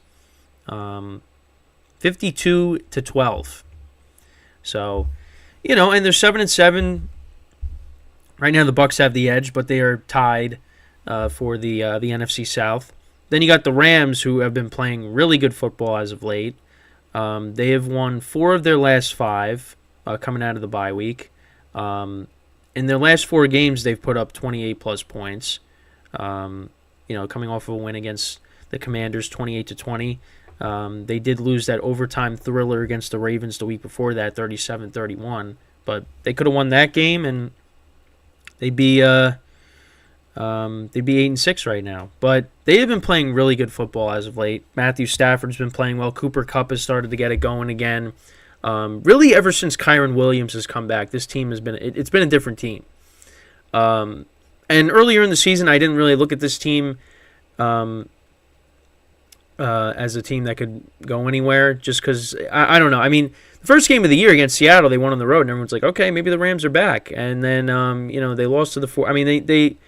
52-12. So, and they're 7-7. Right now the Bucs have the edge, but they are tied for the NFC South. Then you got the Rams, who have been playing really good football as of late. They have won 4 of their last 5 coming out of the bye week. In their last 4 games, they've put up 28-plus points. Coming off of a win against the Commanders, 28-20. They did lose that overtime thriller against the Ravens the week before that, 37-31. But they could have won that game, and they'd be 8-6 right now. But they have been playing really good football as of late. Matthew Stafford's been playing well. Cooper Kupp has started to get it going again. Really, ever since Kyron Williams has come back, this team has been it's been a different team. And earlier in the season, I didn't really look at this team as a team that could go anywhere, just because, I don't know. I mean, the first game of the year against Seattle, they won on the road, and everyone's like, okay, maybe the Rams are back. And then, they lost to the four. I mean, they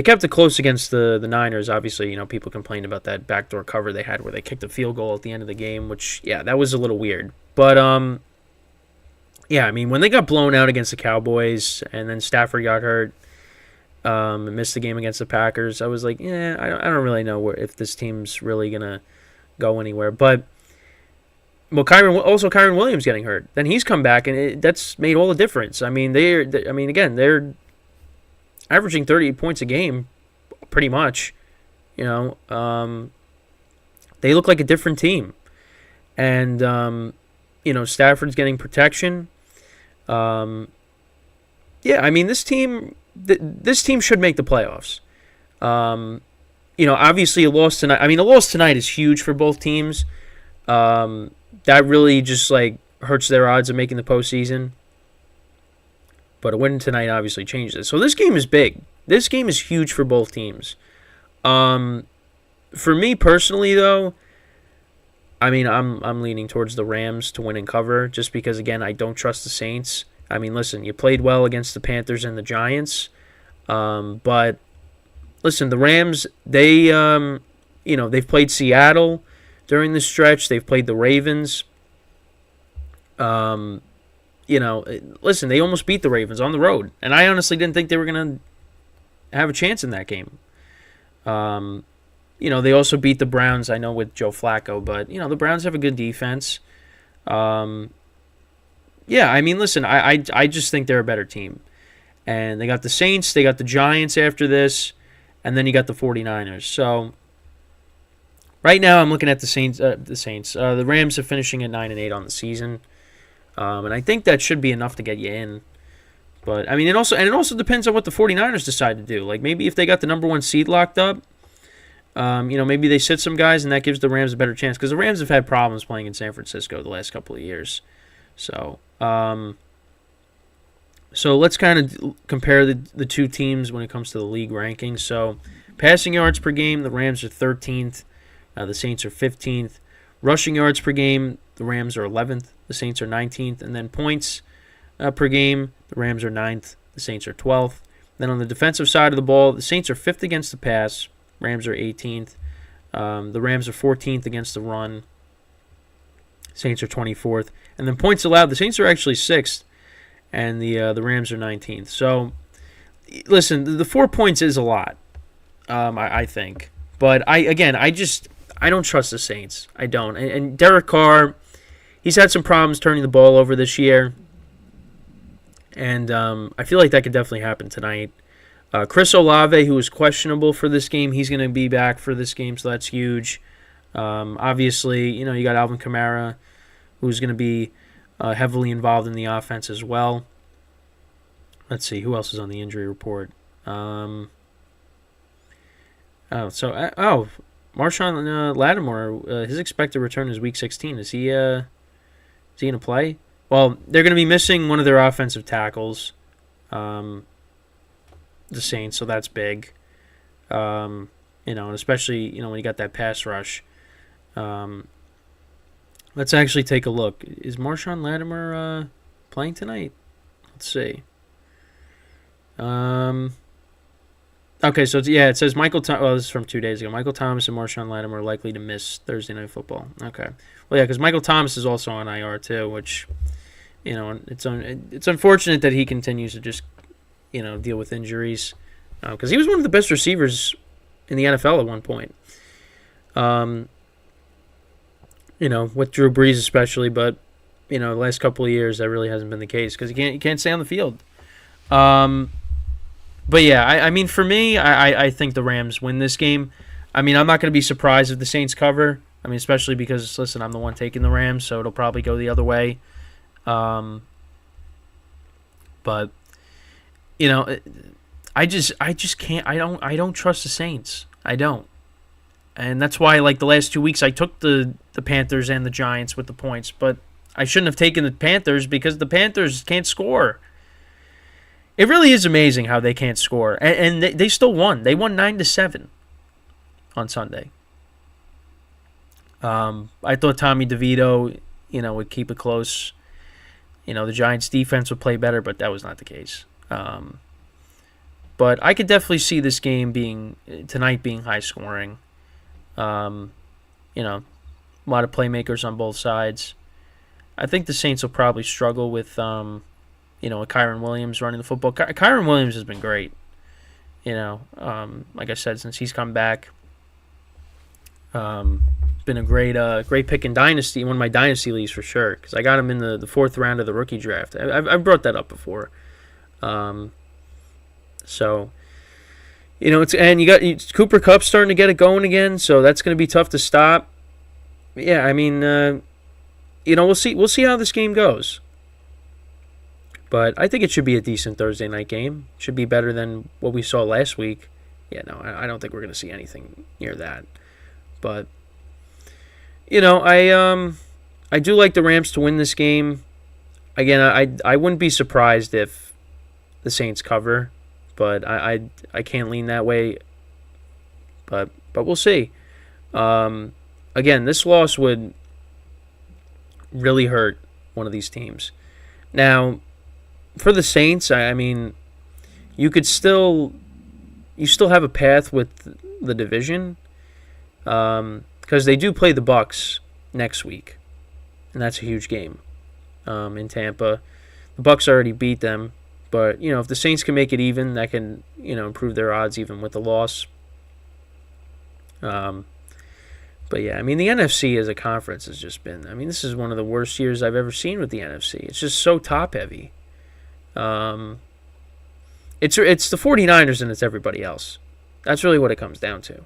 kept it close against the Niners. Obviously, people complained about that backdoor cover they had where they kicked a field goal at the end of the game, which, yeah, that was a little weird. But, I mean, when they got blown out against the Cowboys and then Stafford got hurt, and missed the game against the Packers, I was like, I don't really know if this team's really gonna go anywhere. But Kyron Williams getting hurt, then he's come back, and that's made all the difference. I mean, they're averaging 38 points a game, pretty much. They look like a different team, and Stafford's getting protection. I mean, this team should make the playoffs. Obviously a loss tonight. I mean, a loss tonight is huge for both teams. That really just hurts their odds of making the postseason. But a win tonight obviously changes it. So this game is big. This game is huge for both teams. For me personally, though, I mean, I'm leaning towards the Rams to win and cover, just because, again, I don't trust the Saints. I mean, listen, you played well against the Panthers and the Giants, but listen, the Rams, they've played Seattle during the stretch. They've played the Ravens. Listen, they almost beat the Ravens on the road, and I honestly didn't think they were going to have a chance in that game. They also beat the Browns, I know, with Joe Flacco, but, the Browns have a good defense. I mean, listen, I just think they're a better team. And they got the Saints, they got the Giants after this, and then you got the 49ers. So, right now I'm looking at the Saints. The Rams are finishing at 9-8 on the season. And I think that should be enough to get you in. But, I mean, it also depends on what the 49ers decide to do. Like, maybe if they got the number 1 seed locked up, maybe they sit some guys, and that gives the Rams a better chance. Because the Rams have had problems playing in San Francisco the last couple of years. So let's kind of compare the two teams when it comes to the league rankings. So, passing yards per game, the Rams are 13th. The Saints are 15th. Rushing yards per game, the Rams are 11th. The Saints are 19th. And then points per game, the Rams are 9th. The Saints are 12th. Then on the defensive side of the ball, the Saints are 5th against the pass. Rams are 18th. The Rams are 14th against the run. Saints are 24th. And then points allowed, the Saints are actually 6th, and the Rams are 19th. So, listen, the 4 points is a lot, I think. But, I don't trust the Saints. I don't. And Derek Carr, he's had some problems turning the ball over this year. And I feel like that could definitely happen tonight. Chris Olave, who was questionable for this game, he's going to be back for this game, so that's huge. Obviously, you got Alvin Kamara, who's going to be heavily involved in the offense as well. Let's see, who else is on the injury report? Marshawn Lattimore, his expected return is Week 16. Is he going to play? Well, they're going to be missing one of their offensive tackles, the Saints, so that's big. And especially, when you got that pass rush. Let's actually take a look. Is Marshawn Lattimore playing tonight? Let's see. Okay, so it says Michael. This is from 2 days ago. Michael Thomas and Marshawn Lattimore are likely to miss Thursday Night Football. Okay, well, yeah, because Michael Thomas is also on IR too, which, it's unfortunate that he continues to just, deal with injuries, because he was one of the best receivers in the NFL at one point. With Drew Brees especially, but the last couple of years that really hasn't been the case because you can't stay on the field. But yeah, I mean, for me, I think the Rams win this game. I mean, I'm not going to be surprised if the Saints cover. I mean, especially because, listen, I'm the one taking the Rams, so it'll probably go the other way. But I just can't. I don't trust the Saints. I don't, and that's why, like, the last 2 weeks, I took the Panthers and the Giants with the points, but I shouldn't have taken the Panthers because the Panthers can't score. It really is amazing how they can't score. And they still won. They won 9-7 on Sunday. I thought Tommy DeVito, would keep it close. The Giants' defense would play better, but that was not the case. But I could definitely see this game tonight being high scoring. A lot of playmakers on both sides. I think the Saints will probably struggle with with Kyron Williams running the football. Kyron Williams has been great. Like I said, since he's come back, been a great pick in Dynasty, one of my Dynasty leagues for sure, because I got him in the fourth round of the rookie draft. I've brought that up before. So, and you got Cooper Kupp starting to get it going again, so that's going to be tough to stop. Yeah, I mean, we'll see how this game goes. But I think it should be a decent Thursday night game. Should be better than what we saw last week. Yeah, no, I don't think we're going to see anything near that. But, I do like the Rams to win this game. Again, I wouldn't be surprised if the Saints cover, but I can't lean that way. But we'll see. Again, this loss would really hurt one of these teams. Now, for the Saints, I mean, you still have a path with the division, because they do play the Bucs next week, and that's a huge game in Tampa. The Bucs already beat them, but if the Saints can make it even, that can improve their odds even with the loss. But yeah, I mean, the NFC as a conference has just been. I mean, this is one of the worst years I've ever seen with the NFC. It's just so top heavy. It's the 49ers and it's everybody else. That's really what it comes down to.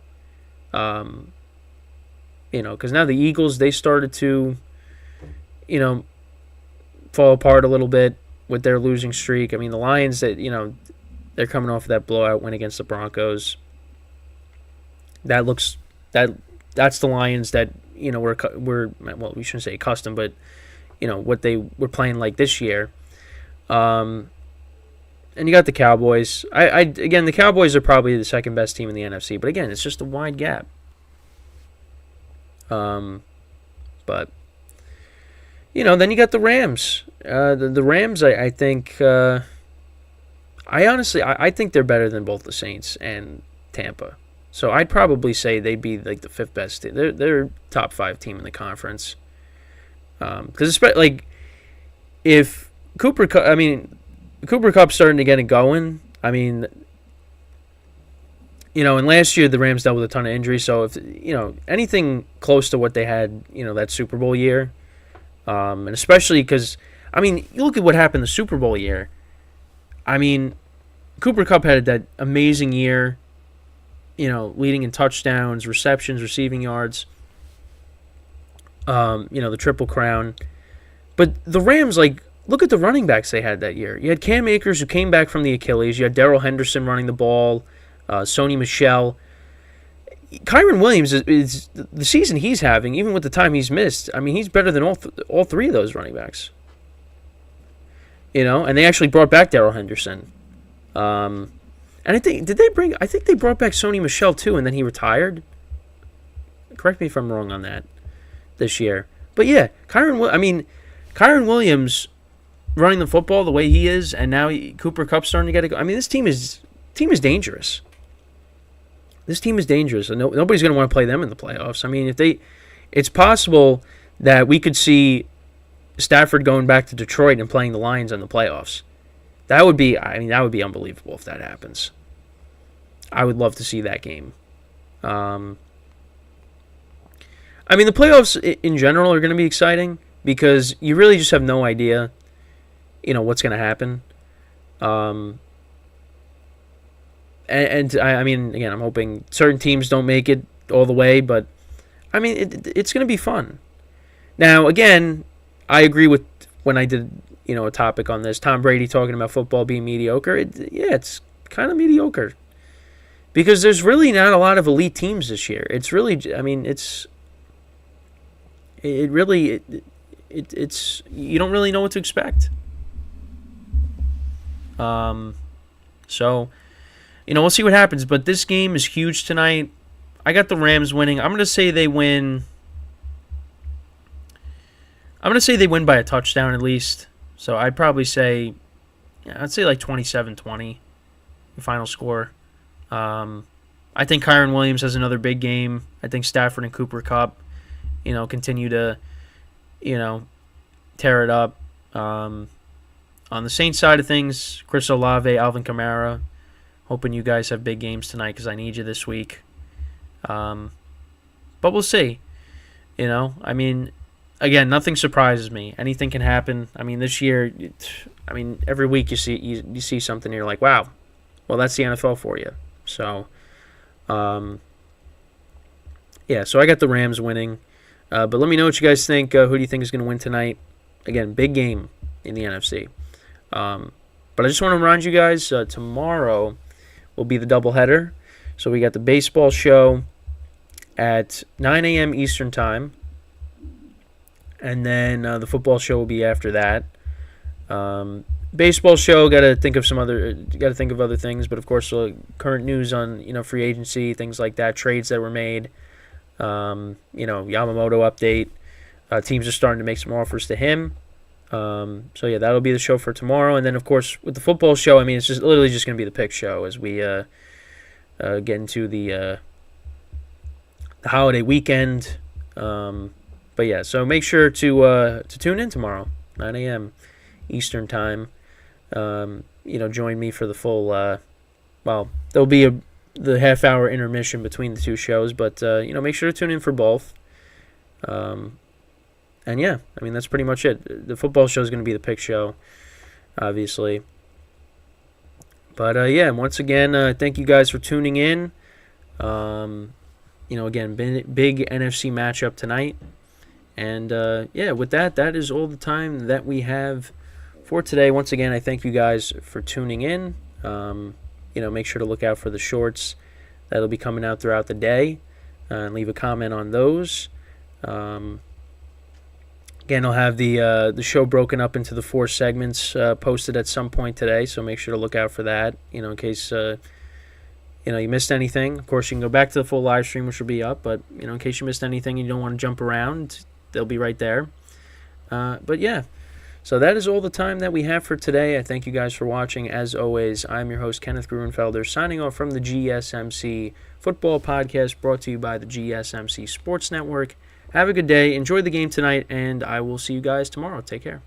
Because now the Eagles, they started to, fall apart a little bit with their losing streak. I mean, the Lions, that they're coming off of that blowout win against the Broncos. That's the Lions that we're well, we shouldn't say accustomed, but what they were playing like this year. And you got the Cowboys. Again, the Cowboys are probably the second best team in the NFC, but again, it's just a wide gap. But then you got the Rams. The Rams, I think. I think they're better than both the Saints and Tampa. So I'd probably say they'd be like the fifth best. They're top 5 team in the conference. Because if Cooper Kupp's starting to get it going. I mean, and last year the Rams dealt with a ton of injuries. So if anything close to what they had, that Super Bowl year, and especially because you look at what happened the Super Bowl year. I mean, Cooper Kupp had that amazing year. Leading in touchdowns, receptions, receiving yards. The Triple Crown. But the Rams, look at the running backs they had that year. You had Cam Akers, who came back from the Achilles. You had Darrell Henderson running the ball. Sony Michel. Kyron Williams is the season he's having, even with the time he's missed. I mean, he's better than all three of those running backs. And they actually brought back Darrell Henderson. And I think they brought back Sony Michel too, and then he retired. Correct me if I'm wrong on that this year. But yeah, Kyron Williams running the football the way he is, and now Cooper Kupp's starting to get it. I mean, this team is dangerous. This team is dangerous, and nobody's going to want to play them in the playoffs. I mean, it's possible that we could see Stafford going back to Detroit and playing the Lions in the playoffs. That would be unbelievable if that happens. I would love to see that game. The playoffs in general are going to be exciting because you really just have no idea, what's going to happen. Again, I'm hoping certain teams don't make it all the way, but it's going to be fun. Now, again, I agree with when I did, a topic on this. Tom Brady talking about football being mediocre. It's kind of mediocre because there's really not a lot of elite teams this year. It's really, it's you don't really know what to expect. So, we'll see what happens. But this game is huge tonight. I got the Rams winning. I'm going to say they win. I'm going to say they win by a touchdown at least. So I'd probably say, I'd say like 27-20, the final score. I think Kyron Williams has another big game. I think Stafford and Cooper Kupp, continue to, tear it up. On the Saints side of things, Chris Olave, Alvin Kamara. Hoping you guys have big games tonight because I need you this week. But we'll see. Again, nothing surprises me. Anything can happen. This year, every week you see something and you're like, wow, well, that's the NFL for you. So, so I got the Rams winning. But let me know what you guys think. Who do you think is going to win tonight? Again, big game in the NFC. But I just want to remind you guys, tomorrow will be the doubleheader. So we got the baseball show at 9 a.m. Eastern Time. And then the football show will be after that. Baseball show, got to think of other things, but of course, current news on free agency, things like that, trades that were made. Yamamoto update. Teams are starting to make some offers to him. That'll be the show for tomorrow. And then of course with the football show, it's just literally just going to be the pick show as we get into the holiday weekend. So make sure to tune in tomorrow, 9 a.m. Eastern Time. Join me for the full, there'll be the half-hour intermission between the two shows, but, make sure to tune in for both. That's pretty much it. The football show is going to be the pick show, obviously. But, once again, thank you guys for tuning in. Again, big NFC matchup tonight. And, with that is all the time that we have for today. Once again, I thank you guys for tuning in. Make sure to look out for the shorts that'll be coming out throughout the day. And leave a comment on those. Again, I'll have the show broken up into the 4 segments posted at some point today. So make sure to look out for that, in case you missed anything. Of course, you can go back to the full live stream, which will be up. But, in case you missed anything and you don't want to jump around, they'll be right there. So that is all the time that we have for today. I thank you guys for watching. As always, I'm your host, Kenneth Gruenfelder, signing off from the GSMC Football Podcast, brought to you by the GSMC Sports Network. Have a good day. Enjoy the game tonight, and I will see you guys tomorrow. Take care.